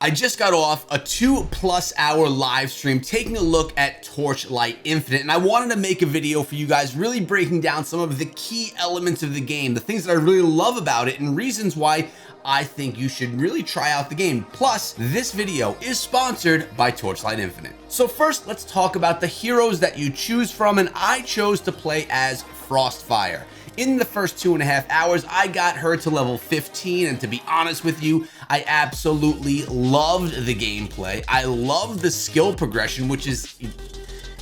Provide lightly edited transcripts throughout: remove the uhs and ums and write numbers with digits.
I just got off a 2+ hour live stream taking a look at Torchlight Infinite, and I wanted to make a video for you guys really breaking down some of the key elements of the game, the things that I really love about it, and reasons why I think you should really try out the game. Plus, this video is sponsored by Torchlight Infinite. So first, let's talk about the heroes that you choose from, and I chose to play as Frostfire. In the first 2.5 hours, I got her to level 15, and to be honest with you, I absolutely loved the gameplay. I loved the skill progression, which is,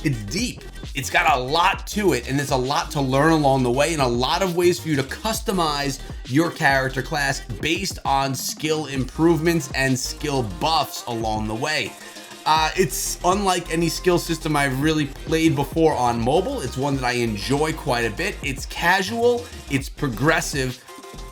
it's deep. It's got a lot to it, and there's a lot to learn along the way, and a lot of ways for you to customize your character class based on skill improvements and skill buffs along the way. It's unlike any skill system I've really played before on mobile. It's one that I enjoy quite a bit. It's casual, it's progressive,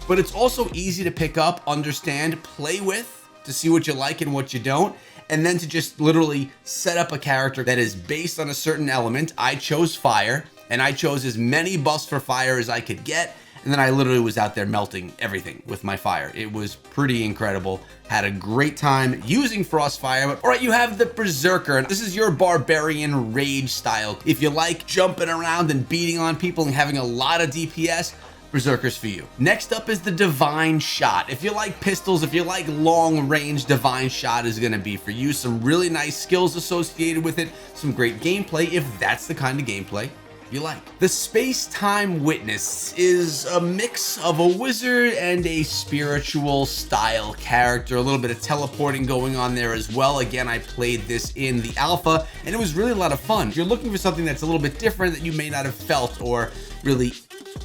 but it's also easy to pick up, understand, play with, to see what you like and what you don't, and then to just literally set up a character that is based on a certain element. I chose fire, and I chose as many buffs for fire as I could get, and then I literally was out there melting everything with my fire. It was pretty incredible. Had a great time using Frostfire. But all right, you have the Berserker, and this is your barbarian rage style. If you like jumping around and beating on people and having a lot of DPS, Berserker's for you. Next up is the Divine Shot. If you like pistols, if you like long range, Divine Shot is gonna be for you. Some really nice skills associated with it, some great gameplay if that's the kind of gameplay you like. The Space-Time Witness is a mix of a wizard and a spiritual style character, a little bit of teleporting going on there as well. Again, I played this in the alpha, and it was really a lot of fun. If you're looking for something that's a little bit different that you may not have felt or really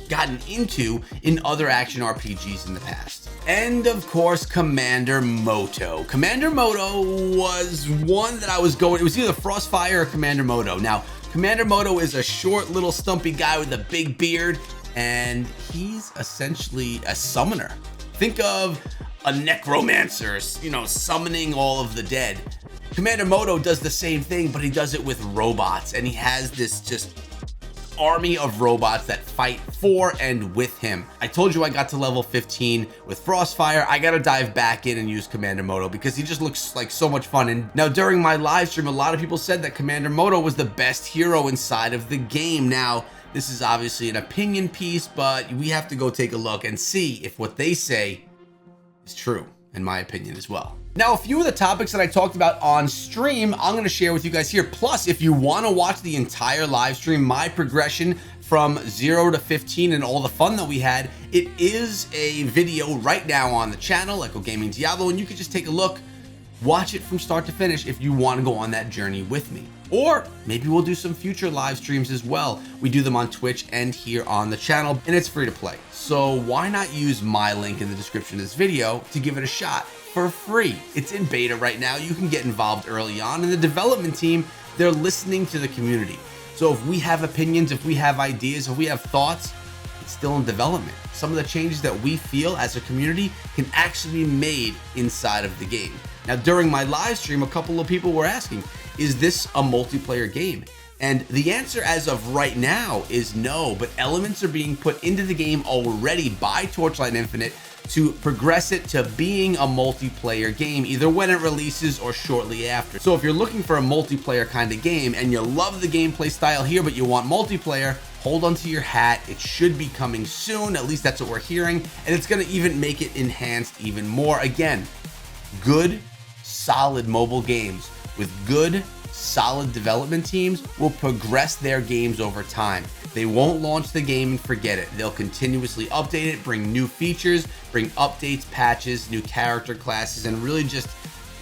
gotten into in other action RPGs in the past. And of course, Commander Moto. Commander Moto was one that I was going, it was either Frostfire or Commander Moto. Now, Commander Moto is a short little stumpy guy with a big beard, and he's essentially a summoner. Think of a necromancer, you know, summoning all of the dead. Commander Moto does the same thing, but he does it with robots, and he has this just army of robots that fight for and with him. I told you I got to level 15 with Frostfire. I gotta dive back in and use Commander Moto because he just looks like so much fun. And now during my live stream, a lot of people said that Commander Moto was the best hero inside of the game. Now, this is obviously an opinion piece, but we have to go take a look and see if what they say is true, in my opinion as well. Now, a few of the topics that I talked about on stream, I'm going to share with you guys here. Plus, if you want to watch the entire live stream, my progression from 0 to 15 and all the fun that we had, it is a video right now on the channel, Echo Gaming Diablo, and you can just take a look, watch it from start to finish if you want to go on that journey with me. Or maybe we'll do some future live streams as well. We do them on Twitch and here on the channel, and it's free to play. So why not use my link in the description of this video to give it a shot for free? It's in beta right now. You can get involved early on, and the development team, they're listening to the community. So if we have opinions, if we have ideas, if we have thoughts, it's still in development. Some of the changes that we feel as a community can actually be made inside of the game. Now, during my live stream, a couple of people were asking, is this a multiplayer game? And the answer as of right now is no, but elements are being put into the game already by Torchlight Infinite to progress it to being a multiplayer game, either when it releases or shortly after. So if you're looking for a multiplayer kind of game and you love the gameplay style here, but you want multiplayer, hold onto your hat. It should be coming soon. At least that's what we're hearing. And it's going to even make it enhanced even more. Again, good, solid mobile games with good, solid development teams will progress their games over time. They won't launch the game and forget it. They'll continuously update it, bring new features, bring updates, patches, new character classes, and really just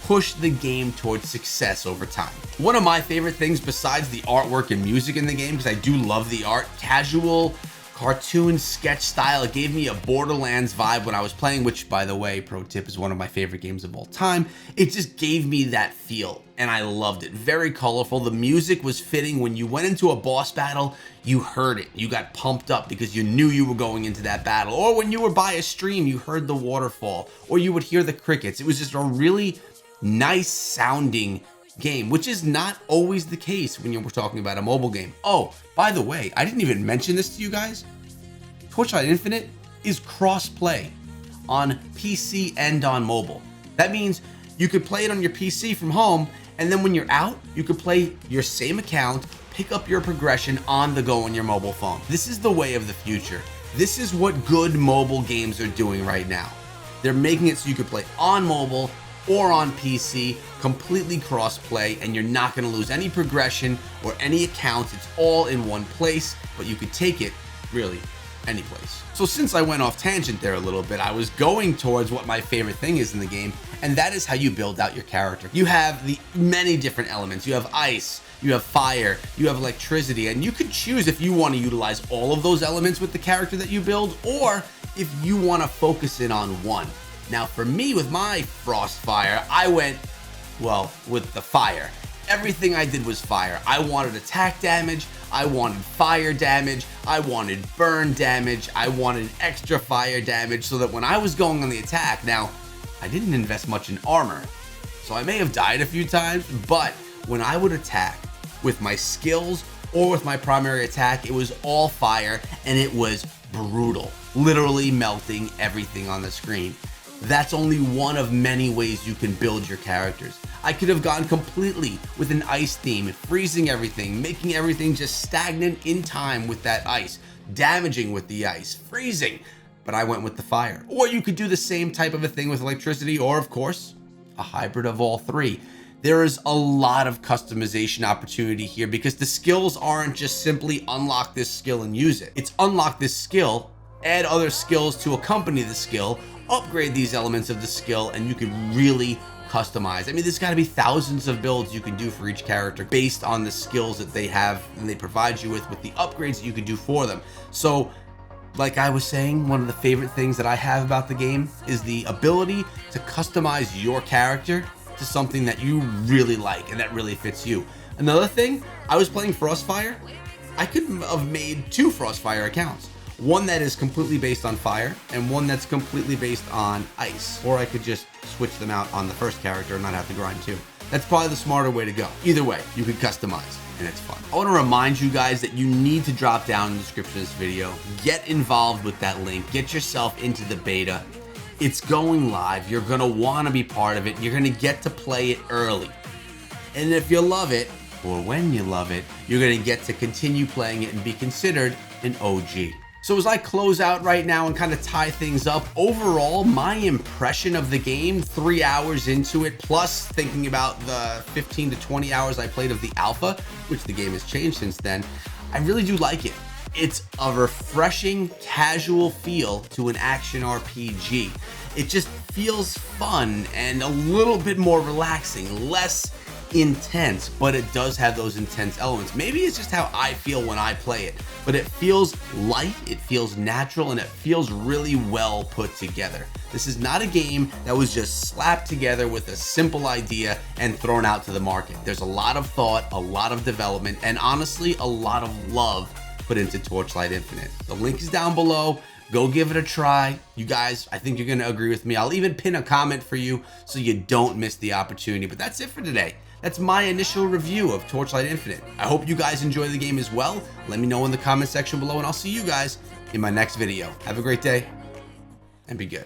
push the game towards success over time. One of my favorite things besides the artwork and music in the game, because I do love the art, casual cartoon sketch style. It gave me a Borderlands vibe when I was playing, which, by the way, pro tip, is one of my favorite games of all time. It just gave me that feel, and I loved it. Very colorful. The music was fitting. When you went into a boss battle, you heard it. You got pumped up because you knew you were going into that battle. Or when you were by a stream, you heard the waterfall, or you would hear the crickets. It was just a really nice sounding game, which is not always the case when you're talking about a mobile game. Oh, by the way, I didn't even mention this to you guys. Torchlight Infinite is cross-play on PC and on mobile. That means You could play it on your PC from home, and then when you're out, you could play your same account, pick up your progression on the go on your mobile phone. This is the way of the future. This is what good mobile games are doing right now. They're making it so you could play on mobile or on PC, completely cross-play, and you're not going to lose any progression or any accounts. It's all in one place, but you could take it really any place. So since I went off tangent there a little bit, I was going towards what my favorite thing is in the game, and that is how you build out your character. You have the many different elements. You have ice, you have fire, you have electricity, and you could choose if you want to utilize all of those elements with the character that you build, or if you want to focus in on one. Now for me, with my Frostfire, I went, well, with the fire. Everything I did was fire. I wanted attack damage, I wanted fire damage, I wanted burn damage, I wanted extra fire damage, so that when I was going on the attack, now, I didn't invest much in armor, so I may have died a few times, but when I would attack with my skills or with my primary attack, it was all fire, and it was brutal, literally melting everything on the screen. That's only one of many ways you can build your characters. I could have gone completely with an ice theme, freezing everything, making everything just stagnant in time with that ice, damaging with the ice, freezing, but I went with the fire. Or you could do the same type of a thing with electricity, or of course, a hybrid of all three. There is a lot of customization opportunity here because the skills aren't just simply unlock this skill and use it. It's unlock this skill, add other skills to accompany the skill, upgrade these elements of the skill, and you can really customize. I mean, there's got to be thousands of builds you can do for each character based on the skills that they have and they provide you with the upgrades that you can do for them. So, like I was saying, one of the favorite things that I have about the game is the ability to customize your character to something that you really like and that really fits you. Another thing, I was playing Frostfire. I could have made 2 Frostfire accounts. One that is completely based on fire and one that's completely based on ice. Or I could just switch them out on the first character and not have to grind 2. That's probably the smarter way to go. Either way, you can customize and it's fun. I want to remind you guys that you need to drop down in the description of this video, get involved with that link, get yourself into the beta. It's going live. You're going to want to be part of it. You're going to get to play it early. And if you love it, or when you love it, you're going to get to continue playing it and be considered an OG. So as I close out right now and kind of tie things up, overall, my impression of the game, 3 hours into it, plus thinking about the 15 to 20 hours I played of the alpha, which the game has changed since then, I really do like it. It's a refreshing, casual feel to an action RPG. It just feels fun and a little bit more relaxing, less intense, but it does have those intense elements. Maybe it's just how I feel when I play it, but it feels light, it feels natural, and it feels really well put together. This is not a game that was just slapped together with a simple idea and thrown out to the market. There's a lot of thought, a lot of development, and honestly, a lot of love put into Torchlight Infinite. The link is down below. Go give it a try. You guys, I think you're going to agree with me. I'll even pin a comment for you so you don't miss the opportunity. But that's it for today. That's my initial review of Torchlight Infinite. I hope you guys enjoy the game as well. Let me know in the comment section below, and I'll see you guys in my next video. Have a great day, and be good.